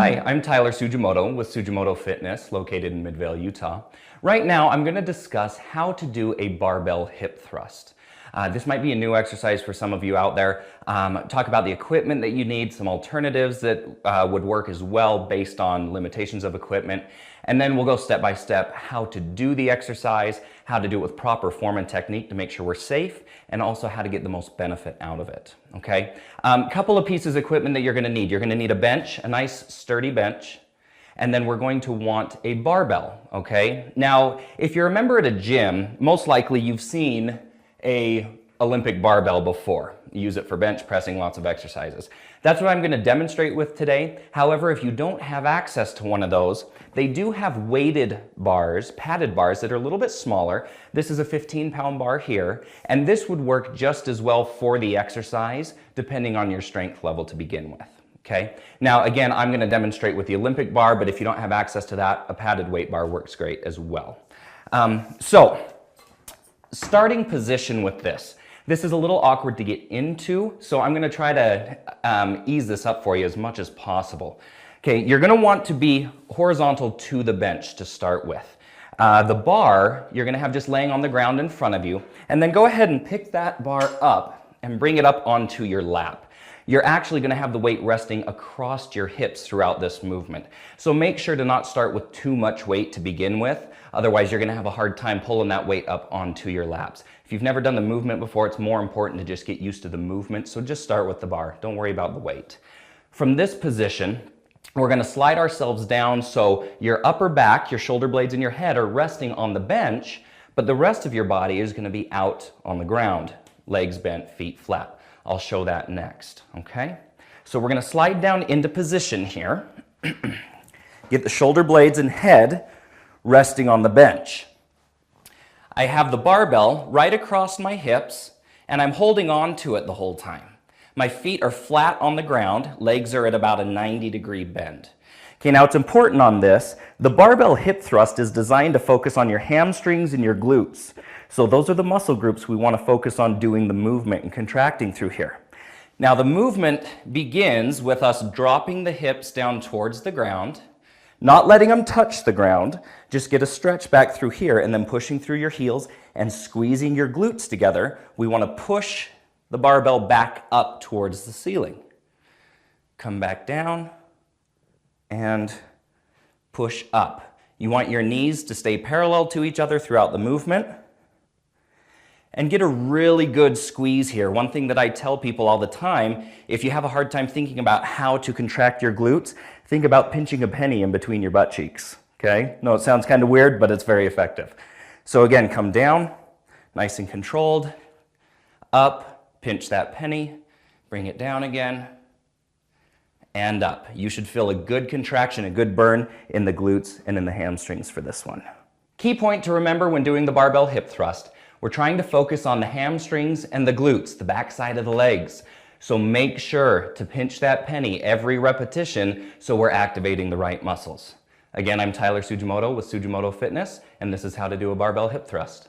Hi, I'm Tyler Sujimoto with Sujimoto Fitness, located in Midvale, Utah. Right now, I'm going to discuss how to do a barbell hip thrust. This might be a new exercise for some of you out there. Talk about the equipment that you need, some alternatives that would work as well based on limitations of equipment. And then we'll go step by step how to do the exercise, how to do it with proper form and technique to make sure we're safe, and also how to get the most benefit out of it, okay? Couple of pieces of equipment that you're gonna need. You're gonna need a bench, a nice sturdy bench, and then we're going to want a barbell, okay? Now, if you're a member at a gym, most likely you've seen a Olympic barbell before. You use it for bench pressing, lots of exercises. That's what I'm going to demonstrate with today. However, if you don't have access to one of those, they do have weighted bars, padded bars that are a little bit smaller. This is a 15-pound bar here, and this would work just as well for the exercise, depending on your strength level to begin with. Okay. Now, again, I'm going to demonstrate with the Olympic bar, but if you don't have access to that, a padded weight bar works great as well. Starting position with this. This is a little awkward to get into, so I'm going to try to ease this up for you as much as possible. Okay, you're going to want to be horizontal to the bench to start with. The bar, you're going to have just laying on the ground in front of you, and then go ahead and pick that bar up and bring it up onto your lap. You're actually going to have the weight resting across your hips throughout this movement. So make sure to not start with too much weight to begin with. Otherwise, you're going to have a hard time pulling that weight up onto your laps. If you've never done the movement before, it's more important to just get used to the movement. So just start with the bar. Don't worry about the weight. From this position, we're going to slide ourselves down so your upper back, your shoulder blades, and your head are resting on the bench, but the rest of your body is going to be out on the ground. Legs bent, feet flat. I'll show that next, okay? So we're going to slide down into position here. Get the shoulder blades and head resting on the bench. I have the barbell right across my hips, and I'm holding on to it the whole time. My feet are flat on the ground, legs are at about a 90-degree bend. Okay, now it's important on this, the barbell hip thrust is designed to focus on your hamstrings and your glutes. So those are the muscle groups we want to focus on doing the movement and contracting through here. Now the movement begins with us dropping the hips down towards the ground, not letting them touch the ground, just get a stretch back through here and then pushing through your heels and squeezing your glutes together. We want to push the barbell back up towards the ceiling. Come back down and push up. You want your knees to stay parallel to each other throughout the movement. And get a really good squeeze here. One thing that I tell people all the time, if you have a hard time thinking about how to contract your glutes, think about pinching a penny in between your butt cheeks, okay? No, it sounds kind of weird, but it's very effective. So again, come down, nice and controlled, up, pinch that penny, bring it down again, and up. You should feel a good contraction, a good burn in the glutes and in the hamstrings for this one. Key point to remember when doing the barbell hip thrust, we're trying to focus on the hamstrings and the glutes, the backside of the legs. So make sure to pinch that penny every repetition so we're activating the right muscles. Again, I'm Tyler Sujimoto with Sujimoto Fitness, and this is how to do a barbell hip thrust.